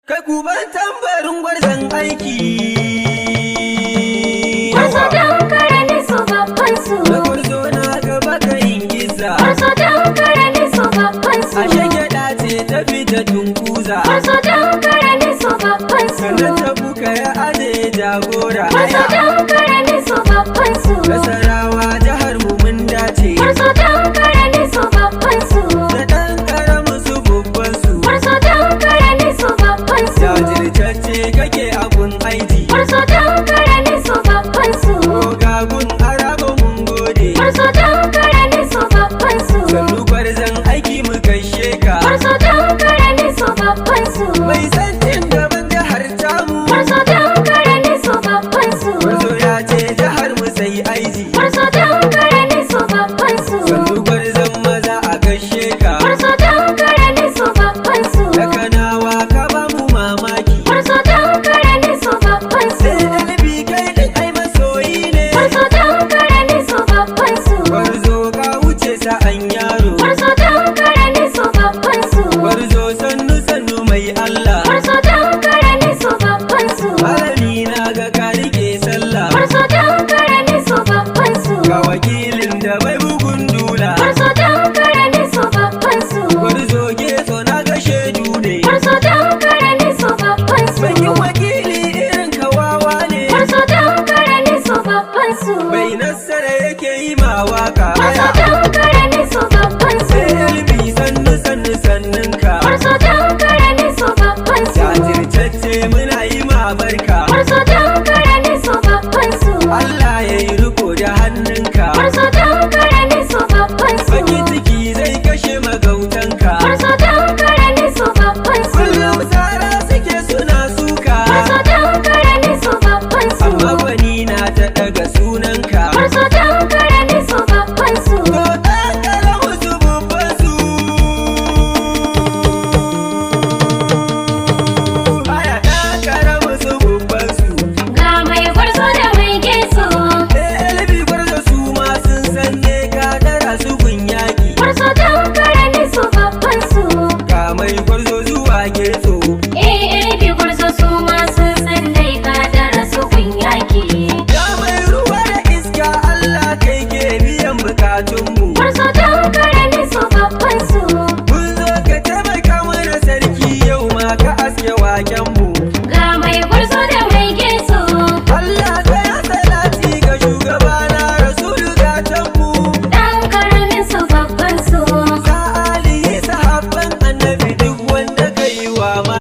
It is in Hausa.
Kai ku ban tambarin gwarzon aiki. Gwarzo don karani su babban su. Da gwarzo na gaba ka yin giza. Gwarzo don karani su babban su. Ashe gyaɗa ce ta fita tunkuza. Gwarzo don karani su babban su. Sannan ta buka ya aje jagora. Gwarzo don karani su babban su. Nasarawa jihar mu mun dace. Gwarzo don karani su babban su. Da ɗan ƙaramin su babban su. Gwarzo don karani su babban su. Jajirtacce kake abun aiki. Gwarzo don karani su babban su. Gogagun araba mun gode. Gwarzo don karani su babban su. Sannu gwarzon aiki mu gaishe ka. Gwarzo don karani su babban su. Mai san cin gaban jihar tamu. Gwarzo don karani su babban su. Gwarzo ya ce jihar mu sai aiki. Gwarzo don karani su babban su. Sannu gwarzon maza a gaishe ka. Gwarzo don karani su babban su. Da kanawa ka ba mu mamaki. Gwarzo don karani su babban su. Sai dalibi kai din ai masoyi ne. Gwarzo don karani su babban su. Gwarzo ka wuce sa'an yaro. Gwarzo don karani su babban su. Gwarzo sannu sannu mai Allah. Gwarzo don karani su babban su. Malami na ga ka rike sallah. Gwarzo don karani su babban su. Ga wakilin da bai bugun dula. Gwarzo don karani su babban su. Gwarzo gezo na ga shaidu ne. Gwarzo don karani su babban su. Bakin wakili irin kawawa ne. Gwarzo don karani su babban su. Bai nasara yake yi ma waka. Gwarzo don karani su babban su. Sai yalbi sannu sannu sannunka. Gwarzo don karani su babban su. Jajirtacce muna yi ma barka. Gwarzo don karani su babban su. Allah ya yi riko da hannunka. Gwarzo don karani su babban su. Bakin ciki zai kashe magautanka. Gwarzo don karani su babban su. Kullum tsara suke suna suka. Gwarzo don karani su babban su. Amma wani na ta daga sunanka. Gwarzo don karani su babban su. To ɗan ƙaramin su babban su. Aya ɗan ƙaramin su babban su. Ga mai gwarzo da mai gezo. Elbi gwarzo su ma sun san ne ka dara su gun yaƙi. Gwarzo don karani su babban su. Ga mai gwarzo zuwa gezo.